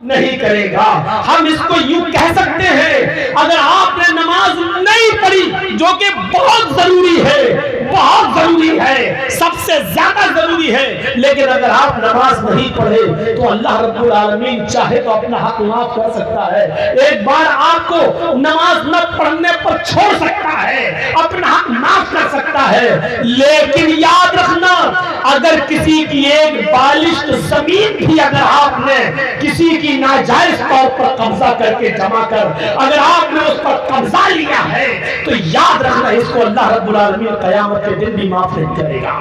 نہیں کرے گا۔ ہم اس کو یوں کہہ سکتے ہیں، اگر آپ نے نماز نہیں پڑھی جو کہ بہت ضروری ہے، بہت ضروری ہے، سب سے زیادہ ضروری ہے، لیکن اگر آپ نماز نہیں پڑھے تو اللہ رب العالمین چاہے تو اپنا حق معاف کر سکتا ہے۔ ایک بار آپ کو نماز نہ پڑھنے پر چھوڑ سکتا ہے، اپنا حق معاف کر سکتا ہے، لیکن یاد رکھنا اگر کسی کی ایک بالشت زمین بھی اگر آپ نے کسی کی ناجائز طور پر قبضہ کر کے جمع کر اگر آپ نے اس پر قبضہ لیا ہے تو یاد رکھنا اس کو اللہ رب العالمین قیامت کے دن بھی معاف نہیں کرے گا۔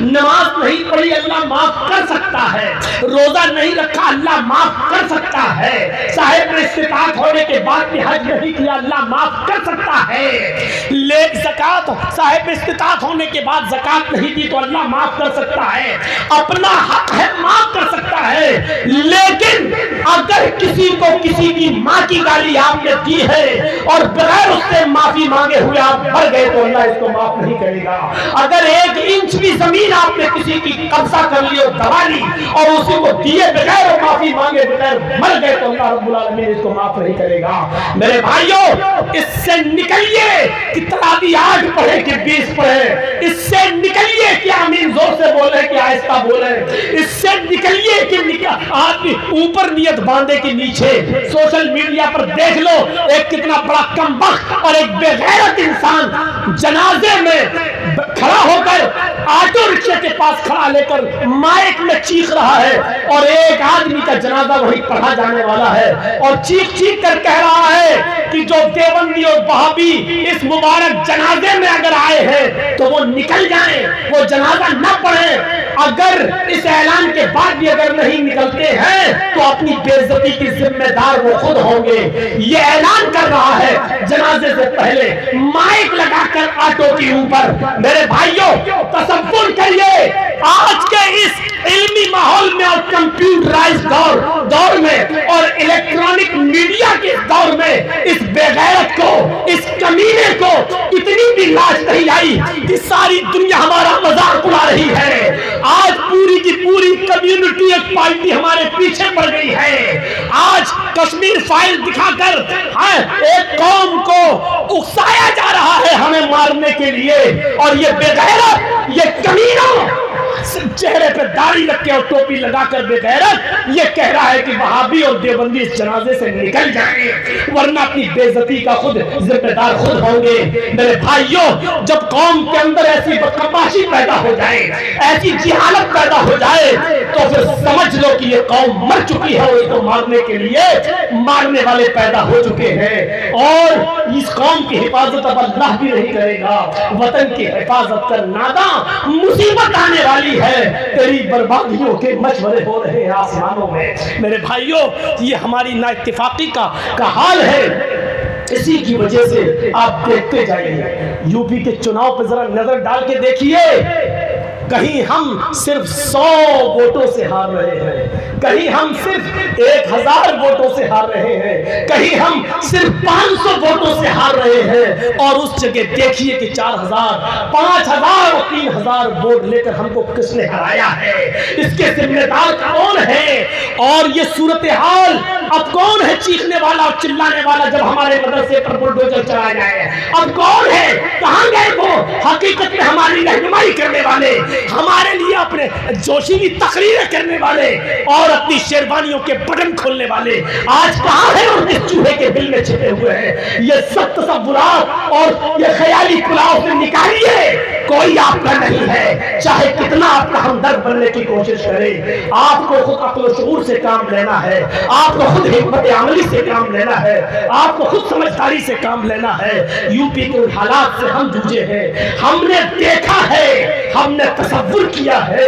نماز نہیں پڑھی اللہ معاف کر سکتا ہے، روزہ نہیں رکھا اللہ معاف کر سکتا ہے، صاحب نے استطاعت ہونے کے بعد بھی حج نہیں کیا اللہ معاف کر سکتا ہے، لیکن زکات صاحب استطاعت ہونے کے بعد زکات نہیں دی تو اللہ معاف کر سکتا ہے، اپنا حق ہے معاف کر سکتا ہے، لیکن اگر کسی کو کسی کی ماں کی گالی آپ نے دی ہے اور بغیر اس سے معافی مانگے ہوئے آپ مر گئے تو اللہ اس کو معاف نہیں کرے گا۔ اگر 1 انچ بھی زمین آپ نے کسی کی قبضہ کر لی اور دبا لی اور اسی کو دیے بغیر اور معافی مانگے بغیر مر گئے تو اللہ رب العالمین اس کو معاف نہیں کرے گا۔ میرے بھائیوں اس سے نکلیے کہ تراویح 8 پڑھے کہ 20 پڑھے، اس سے نکلیے کہ آمین زور سے بولے کہ آہستہ بولے، اس سے نکلیے کہ آپ اوپر نیت باندھے کے نیچے سوشل میڈیا پر دیکھ لو ایک کتنا بڑا کمبخت اور ایک بے غیرت انسان جنازے میں کھڑا ہو کر آٹو رکشے کے پاس کھڑا لے کر مائک میں چیخ رہا ہے اور ایک آدمی کا جنازہ وہی پڑھا جانے والا ہے اور چیخ چیخ کر کہہ رہا ہے کہ جو دیوبندی اور وہابی اس مبارک جنازے میں اگر آئے ہیں تو وہ نکل جائیں، وہ جنازہ نہ پڑھیں۔ اگر اس اعلان کے بعد بھی اگر نہیں نکلتے ہیں تو اپنی بے عزتی کی ذمہ دار وہ خود ہوں گے۔ یہ اعلان کر رہا ہے جنازے سے پہلے مائک لگا کر آٹو کے اوپر۔ میرے بھائیوں تصور کریے آج کے اس علمی ماحول میں اور کمپیوٹرائز دور میں اور الیکٹرانک میڈیا کے دور میں اس بے غیرت کو، اس کمینے کو اتنی بھی لاج نہیں آئی کہ ساری دنیا ہمارا مذاق اڑا رہی ہے۔ آج پوری کی پوری کمیونٹی ایک پارٹی ہمارے پیچھے پڑ گئی ہے۔ آج کشمیر فائل دکھا کر ایک قوم کو اکسایا جا رہا ہے ہمیں مارنے کے لیے، اور یہ بے غیرت، یہ کمینہ چہرے پہ داڑھی رکھ کے اور ٹوپی لگا کر بے غیرت یہ کہہ رہا ہے کہ وہابی اور دیوبندی اس جنازے سے نکل جائیں ورنہ اپنی بے عزتی کا خود ذمہ دار خود ہوں گے۔ میرے بھائیوں جب قوم کے اندر ایسی بدکماشی پیدا ہو جائے، ایسی جہالت پیدا ہو جائے تو پھر سمجھ لو کہ یہ قوم مر چکی ہے اور اس کو مارنے کے لیے مارنے والے پیدا ہو چکے ہیں، اور اس قوم کی حفاظت اب اللہ بھی نہیں کرے گا۔ وطن کی حفاظت کر ناداں، مصیبت آنے والی ہے، تیری بربادیوں کے مشورے ہو رہے ہیں آسمانوں میں۔ میرے بھائیوں یہ ہماری نا اتفاقی کا حال ہے، اسی کی وجہ سے آپ دیکھتے جائیے یو پی کے چناؤ پہ ذرا نظر ڈال کے دیکھیے، کہیں ہم صرف 100 ووٹوں سے ہار رہے ہیں، کہیں ہم صرف 1000 ووٹوں سے ہار رہے ہیں، کہیں ہم صرف 500 ووٹوں سے ہار رہے ہیں، اور اس جگہ دیکھیے کہ 4000 5000 اور 3000 ووٹ لے کر ہم کو کس نے ہرایا ہے، اس کے ذمہ دار کون ہے؟ اور یہ صورتحال اب کون ہے چیخنے والا اور چلانے والا جب ہمارے مدرسے پر بلڈوزر چلا جائے؟ اب کون ہے؟ کہاں گئے وہ حقیقت میں ہماری رہنمائی کرنے والے، ہمارے لیے اپنے جوشیلی تقریریں کرنے والے اور اپنی شیروانیوں کے بٹن کھولنے والے؟ آج کہاں ہیں؟ اور اس چوہے کے دل میں چھپے ہوئے ہیں۔ یہ سب تصورات اور یہ خیالی پلاؤ سے نکالیے، کوئی آپ کا نہیں ہے، چاہے کتنا آپ کا ہمدرد بننے کی کوشش کرے۔ آپ کو خود عقل و شعور سے کام لینا ہے، آپ کو خود حکمت عملی سے کام لینا ہے، آپ کو خود سمجھداری سے کام لینا ہے۔ یو پی کے حالات سے ہم جوجے ہیں، ہم نے دیکھا ہے، ہم نے تصور کیا ہے،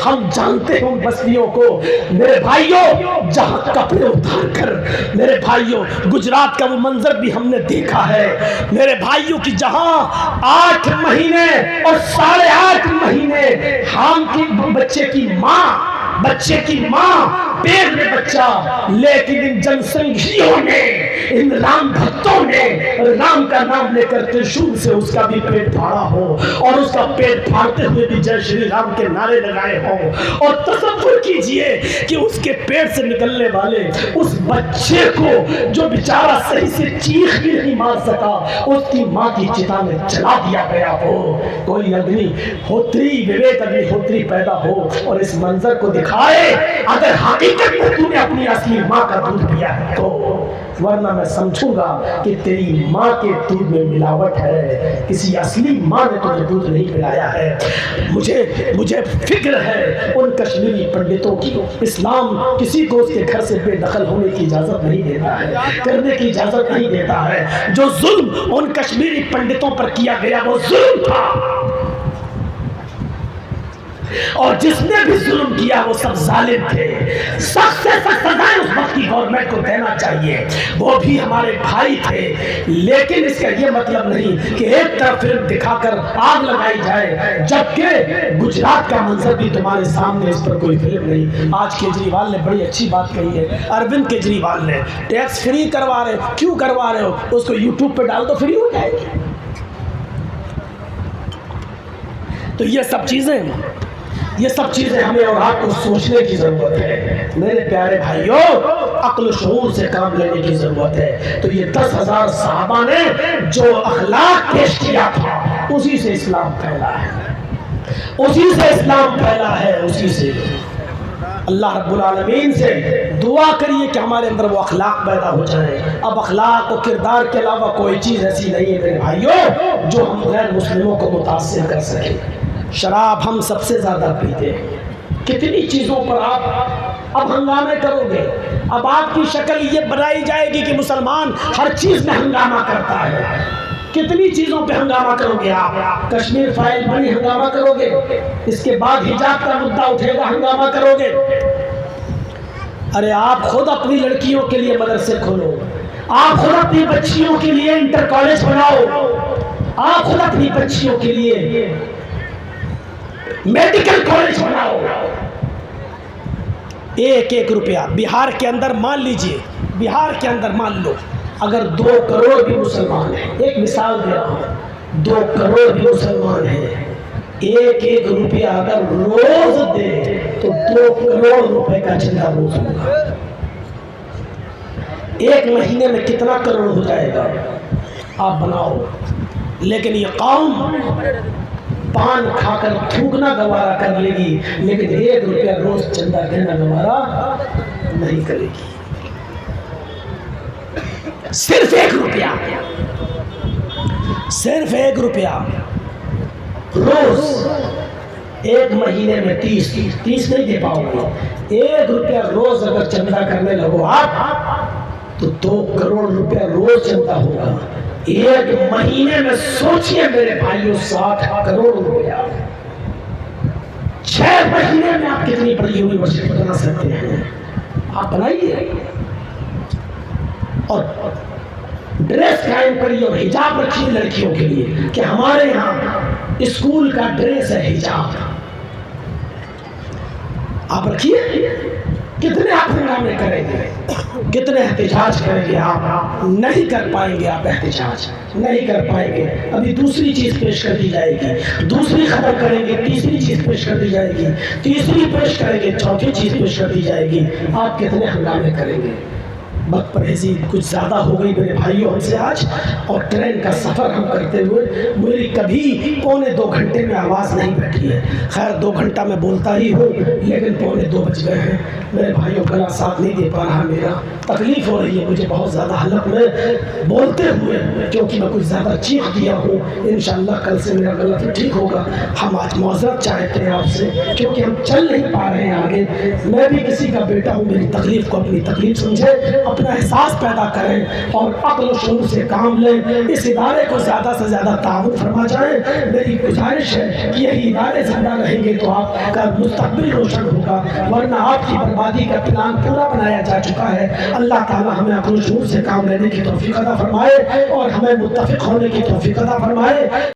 ہم جانتے ہیں ان بستیوں کو۔ میرے بھائیوں جہاں کپڑے اتار کر، میرے بھائیوں گجرات کا وہ منظر بھی ہم نے دیکھا ہے، میرے بھائیوں کی جہاں 8 مہینے اور 8.5 مہینے حام کی بچے کی ماں पेट में बच्चा, लेकिन इन जनसंघियों ने, इन राम भक्तों ने राम का नाम लेकर त्रिशूल से उसका भी पेट फाड़ा हो और उसका पेट फाड़ते हुए भी जय श्री राम के नारे लगाए हो। और तसव्वुर कीजिए कि उसके पेट से निकलने वाले उस बच्चे को जो बेचारा सही से चीख भी नहीं मार सका, उसकी माँ की चिता में जला दिया गया हो। कोई अग्निहोत्री, विवेक अग्निहोत्री पैदा हो और इस मंजर को दिखाए, अगर हकीकत में तूने अपनी असली माँ का दूध पिया है तो, वरना मैं समझूंगा कि तेरी माँ के दूध में मिलावट है, किसी असली माँ ने तुझे दूध नहीं पिलाया है। मुझे फिक्र है उन कश्मीरी पंडितों की। इस्लाम किसी को उसके घर से बेदखल होने की इजाजत नहीं देता है, करने की इजाजत नहीं देता है। जो जुल्म उन कश्मीरी पंडितों पर किया गया वो जुल्म था, और जिसने भी जुल्म किया वो सब जालिम थे। सख्त से सख्त सजाएं उस वक्त की गवर्नमेंट को देना चाहिए, वो भी हमारे भाई थे। लेकिन इसका ये मतलब नहीं कि एक तरफ फिल्म दिखाकर आग लगाई जाए, जबकि गुजरात का मंजर भी तुम्हारे सामने, इस पर कोई फिल्म नहीं। आज केजरीवाल ने बड़ी अच्छी बात कही है, अरविंद केजरीवाल ने, टैक्स फ्री करवा रहे हो, क्यों करवा रहे हो, उसको यूट्यूब पे डाल दो फ्री हो जाएगी। तो ये सब चीजें हमें और आपको सोचने की जरूरत है। मेरे प्यारे भाइयों, अक्ल शऊर से काम लेने की जरूरत है। तो ये 10,000 सहाबा ने जो अखलाक पेश किया था, उसी से इस्लाम फैला है, उसी से इस्लाम फैला है, उसी से। अल्लाह रब्बुल आलमीन से दुआ करिए कि हमारे अंदर वो अखलाक पैदा हो जाए। अब अखलाक और किरदार के अलावा कोई चीज़ ऐसी नहीं है मेरे भाइयों जो हम गैर मुस्लिमों को मुतासिर कर सके। शराब हम सबसे ज़्यादा पीते हैं। कितनी चीज़ों पर आप अब हंगामे करोगे। अब आपकी शक्ल ये बनाई जाएगी कि मुसलमान हर चीज़ में हंगामा करता है। कितनी चीज़ों पे हंगामा करोगे आप? कश्मीर फाइल बड़ी हंगामा करोगे, इसके बाद हिजाब का मुद्दा उठेगा, हंगामा करोगे। अरे आप खुद अपनी लड़कियों के लिए मदरसे खोलो, आप खुद अपनी बच्चियों के लिए इंटर कॉलेज बनाओ, आप खुद अपनी बच्चियों के लिए मेडिकल कॉलेज बनाओ। एक रुपया बिहार के अंदर मान लीजिए, बिहार के अंदर मान लो अगर 2 करोड़ भी मुसलमान हैं, एक मिसाल दे रहा हूं, 2 करोड़ भी मुसलमान हैं, एक रुपया अगर रोज दे तो 2 करोड़ रुपए का चंदा रोज होगा। एक महीने में कितना करोड़ हो जाएगा आप बनाओ। लेकिन ये कौम पान खाकर थूकना गवारा कर लेगी, लेकिन 1 रुपया रोज चंदा देना गवारा नहीं करेगी। सिर्फ 1 रुपया, सिर्फ 1 रुपया रोज। एक महीने में 30 नहीं दे पाओगे। 1 रुपया रोज अगर चंदा करने लगो आप तो 2 करोड़ रुपया रोज चंदा होगा। एक महीने में सोचिए मेरे भाइयों 60 करोड़ रुपया। 6 महीने में आप कितनी बड़ी यूनिवर्सिटी बना सकते हैं? आप बनाइए और ड्रेस कायम करिए और हिजाब रखिए लड़कियों के लिए कि हमारे यहाँ स्कूल का ड्रेस है हिजाब। आप रखिए। कितने आप हंगामे करेंगे, कितने एहतजाज करेंगे? आप नहीं कर पाएंगे, आप एहतजाज नहीं कर पाएंगे। अभी दूसरी चीज पेश कर दी जाएगी, दूसरी खबर करेंगे, तीसरी चीज पेश कर दी जाएगी, तीसरी पेश करेंगे, चौथी चीज पेश कर दी जाएगी। आप कितने हंगामे करेंगे? बदपरहेजी कुछ ज़्यादा हो गई मेरे भाइयों हमसे आज। और ट्रेन का सफ़र हम करते हुए मेरी कभी 1.25 घंटे में आवाज़ नहीं बैठी है। खैर 2 घंटा मैं बोलता ही हूँ, लेकिन 1:45 बज गए हैं मेरे भाइयों। गला साथ नहीं दे पा रहा, मेरा तकलीफ़ हो रही है मुझे बहुत ज़्यादा हलक में बोलते हुए, क्योंकि मैं कुछ ज़्यादा चीख दिया हूँ। इंशाअल्लाह कल से मेरा गला तो ठीक होगा। हम आज माज़रत चाहते हैं आपसे, क्योंकि हम चल नहीं पा रहे हैं आगे। मैं भी किसी का बेटा हूँ, मेरी तकलीफ़ को अपनी तकलीफ़ समझे, अपना एहसास पैदा करें और अक्ल शऊर से काम लें। इस इदारे को ज़्यादा से ज़्यादा ताउन फरमा जाएं। मेरी गुजारिश है कि यही इदारे ज़िंदा रहेंगे तो आपका मुस्तकबिल रोशन होगा, वरना आपकी बर्बादी का प्लान पूरा बनाया जा चुका है। अल्लाह ताला हमें अक्ल शऊर से काम लेने की तौफीक अता फरमाए और हमें मुत्तफिक होने की तौफीक अता फरमाए।